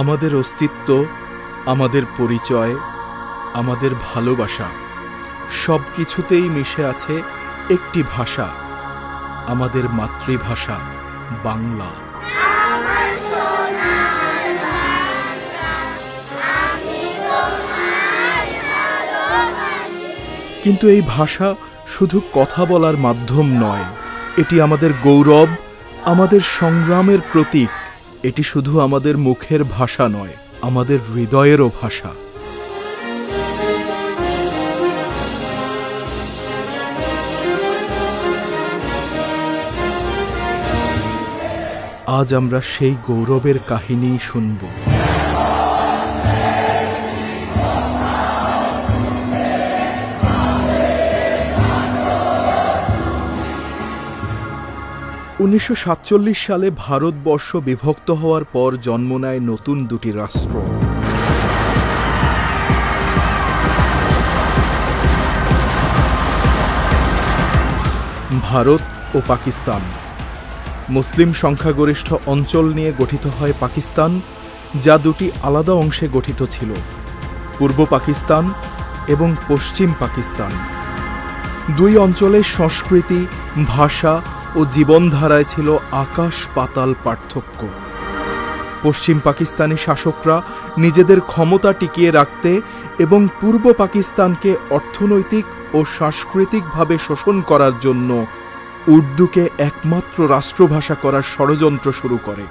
আমাদের অস্তিত্ব, আমাদের পরিচয়, আমাদের ভালোবাসা সব কিছুতেই মিশে আছে একটি ভাষা, আমাদের মাতৃভাষা বাংলা। কিন্তু এই ভাষা শুধু কথা বলার মাধ্যম নয়, এটি আমাদের গৌরব, আমাদের সংগ্রামের প্রতীক। এটি শুধু আমাদের মুখের ভাষা নয়, আমাদের হৃদয়েরও ভাষা। আজ আমরা সেই গৌরবের কাহিনী শুনব। 1947 সালে ভারতবর্ষ বিভক্ত হওয়ার পর জন্ম নেয় নতুন দুটি রাষ্ট্র। ভারত ও পাকিস্তান। মুসলিম সংখ্যাগরিষ্ঠ অঞ্চল নিয়ে গঠিত হয় পাকিস্তান, যা দুটি আলাদা অংশে গঠিত ছিল, পূর্ব পাকিস্তান এবং পশ্চিম পাকিস্তান। দুই অঞ্চলের সংস্কৃতি, ভাষা ও জীবনধারায় ছিল আকাশ পাতাল পার্থক্য। পশ্চিম পাকিস্তানি শাসকরা নিজেদের ক্ষমতা টিকিয়ে রাখতে এবং পূর্ব পাকিস্তানকে অর্থনৈতিক ও সাংস্কৃতিকভাবে শোষণ করার জন্য উর্দুকে একমাত্র রাষ্ট্রভাষা করার ষড়যন্ত্র শুরু করে।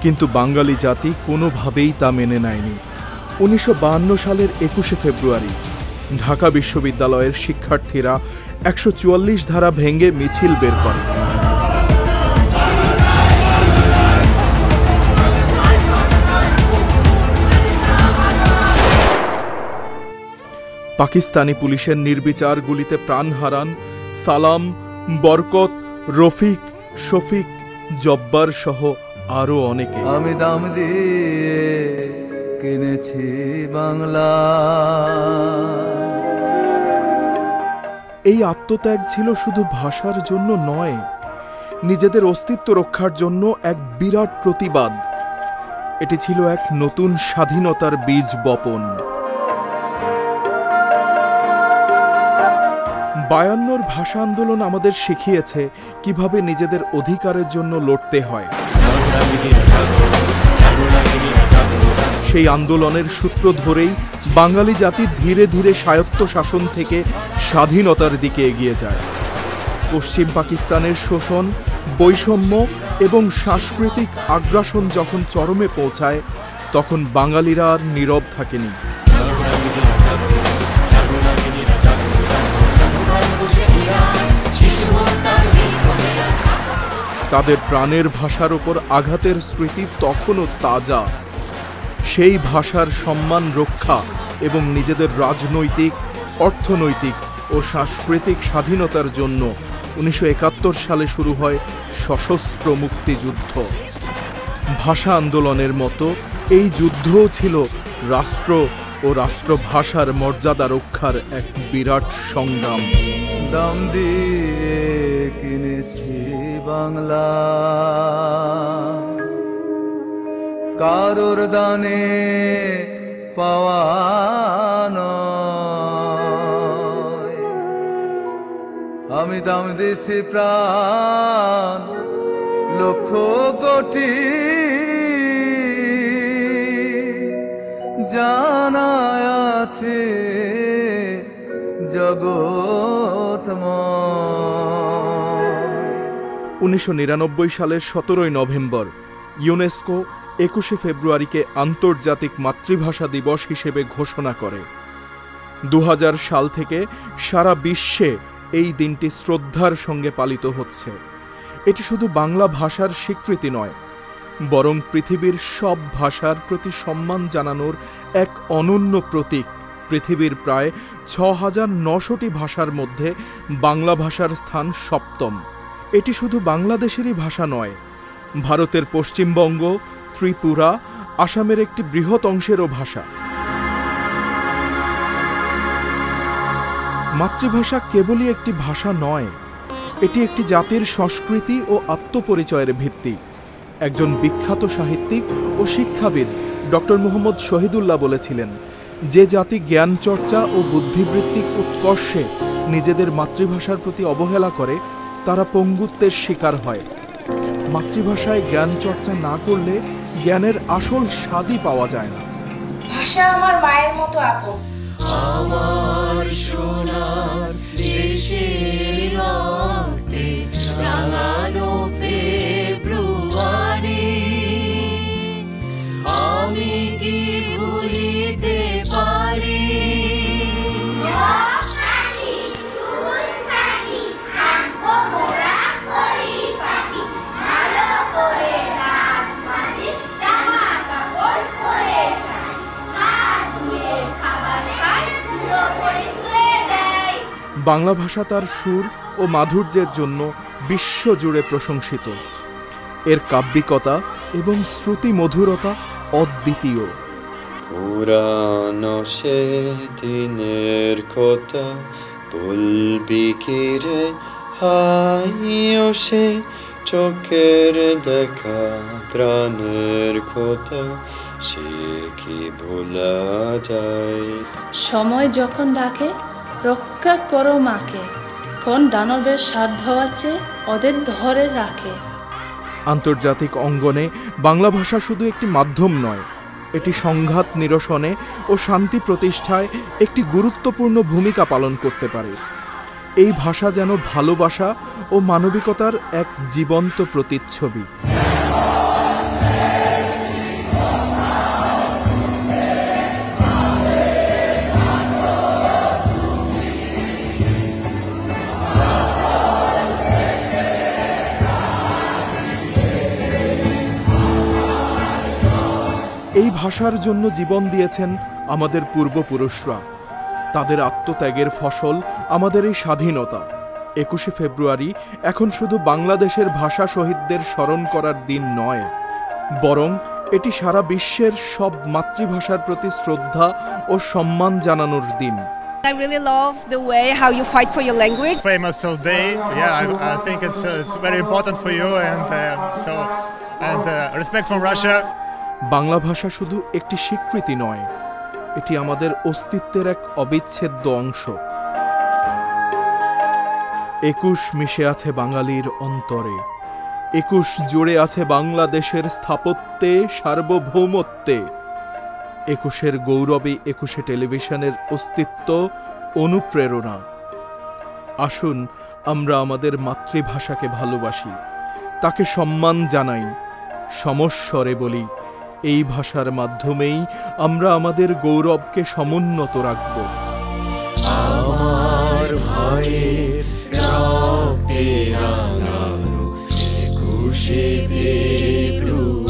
কিন্তু বাঙালি জাতি কোনোভাবেই তা মেনে নেয়নি। 1952 সালের 21শে ফেব্রুয়ারি ঢাকা বিশ্ববিদ্যালয়ের শিক্ষার্থীরা 144 ধারা ভেঙে মিছিল বের করে। পাকিস্তানি পুলিশের নির্বিচার গুলিতে প্রাণ হারান সালাম, বরকত, রফিক, শফিক, জব্বার সহ আরো অনেকে। আমি দাম দিয়ে কিনেছি বাংলা। এই আত্মত্যাগ ছিল শুধু ভাষার জন্য নয়, নিজেদের অস্তিত্ব রক্ষার জন্য এক বিরাট প্রতিবাদ। এটি ছিল এক নতুন স্বাধীনতার বীজ বপন। 52 ভাষা আন্দোলন আমাদের শিখিয়েছে কিভাবে নিজেদের অধিকারের জন্য লড়তে হয়। সেই আন্দোলনের সূত্র ধরেই বাঙালি জাতি ধীরে ধীরে স্বায়ত্তশাসন থেকে স্বাধীনতার দিকে এগিয়ে যায়। পশ্চিম পাকিস্তানের শোষণ, বৈষম্য এবং সাংস্কৃতিক আগ্রাসন যখন চরমে পৌঁছায়, তখন বাঙালিরা আর নীরব থাকেনি। তাদের প্রাণের ভাষার ওপর আঘাতের স্মৃতি তখনও তাজা। সেই ভাষার সম্মান রক্ষা এবং নিজেদের রাজনৈতিক, অর্থনৈতিক ও সাংস্কৃতিক স্বাধীনতার জন্য 1971 সালে শুরু হয় সশস্ত্র মুক্তিযুদ্ধ। ভাষা আন্দোলনের মতো এই যুদ্ধও ছিল রাষ্ট্র ও রাষ্ট্রভাষার মর্যাদা রক্ষার এক বিরাট সংগ্রাম। দাম দিয়ে কিনেছি বাংলা, কারোর দানে পাওয়া নয়। আমি দাম দিছি প্রাণ লক্ষ কোটি, জানায় আছে জগৎময়। 1999 সালের 17 নভেম্বর ইউনেস্কো 21শে ফেব্রুয়ারিকে আন্তর্জাতিক মাতৃভাষা দিবস হিসেবে ঘোষণা করে। 2000 সাল থেকে সারা বিশ্বে এই দিনটি শ্রদ্ধার সঙ্গে পালিত হচ্ছে। এটি শুধু বাংলা ভাষার স্বীকৃতি নয়, বরং পৃথিবীর সব ভাষার প্রতি সম্মান জানানোর এক অনন্য প্রতীক। পৃথিবীর প্রায় 6900টি ভাষার মধ্যে বাংলা ভাষার স্থান 7ম। এটি শুধু বাংলাদেশেরই ভাষা নয়, ভারতের পশ্চিমবঙ্গ, ত্রিপুরা, আসামের একটি বৃহৎ অংশেরও ভাষা। মাতৃভাষা কেবলই একটি ভাষা নয়, এটি একটি জাতির সংস্কৃতি ও আত্মপরিচয়ের ভিত্তি। একজন বিখ্যাত সাহিত্যিক ও শিক্ষাবিদ ডক্টর মুহম্মদ শহীদুল্লাহ বলেছিলেন, যে জাতি জ্ঞান চর্চা ও বুদ্ধিবৃত্তিক উৎকর্ষে নিজেদের মাতৃভাষার প্রতি অবহেলা করে তারা পঙ্গুত্বের শিকার হয়। মাতৃভাষায় জ্ঞান চর্চা না করলে জ্ঞানের আসল স্বাদই পাওয়া যায় না। ভাষা আমার মায়ের মতো আপন। আমার সোনার দেশের রক্তে রাঙানো ফেব্রুয়ারি, আমি কি ভুলিতে পারি? বাংলা ভাষা তার সুর ও মাধুর্যের জন্য বিশ্বজুড়ে প্রশংসিত। এর কাব্যিকতা এবং শ্রুতি মধুরতা অদ্বিতীয়। পুরানো সে দিনের কথা বলবি কি রে, হাইও সে চোখের দেখা প্রাণের কথা, সে কি ভোলা যায়? সময় যখন ডাকে রক্ষা করো মাকে, কোন দানবের সাধ্য আছে ওদের ধরে রাখে। আন্তর্জাতিক অঙ্গনে বাংলা ভাষা শুধু একটি মাধ্যম নয়, এটি সংঘাত নিরসনে ও শান্তি প্রতিষ্ঠায় একটি গুরুত্বপূর্ণ ভূমিকা পালন করতে পারে। এই ভাষা যেন ভালোবাসা ও মানবিকতার এক জীবন্ত প্রতিচ্ছবি। এই ভাষার জন্য জীবন দিয়েছেন আমাদের পূর্বপুরুষরা। তাদের আত্মত্যাগের ফসল আমাদের এই স্বাধীনতা। 21শে ফেব্রুয়ারি এখন শুধু বাংলাদেশের ভাষা শহীদদের স্মরণ করার দিন নয়, বরং এটি সারা বিশ্বের সব মাতৃভাষার প্রতি শ্রদ্ধা ও সম্মান জানানোর দিন। I really love the way how you fight for your language. Famous day, yeah. I think it's very important for you, and respect from Russia. Bangla ভাষা শুধু একটি স্বীকৃতি নয়, এটি আমাদের অস্তিত্বের এক অবিচ্ছেদ্য অংশ। 21 মিশে আছে বাঙালির অন্তরে, 21 জুড়ে আছে বাংলাদেশের স্থাপত্যে, সার্বভৌমত্বে। 21-এর গৌরবে 21শে টেলিভিশনের অস্তিত্ব, অনুপ্রেরণা। আসুন আমরা আমাদের মাতৃভাষাকে ভালোবাসি, তাকে সম্মান জানাই, সমস্বরে বলি, এই ভাষার মাধ্যমেই আমরা আমাদের গৌরবকে সমুন্নত রাখব। আমার ভাইয়ের রক্তে রাঙানো 21শে ফেব্রুয়ারি।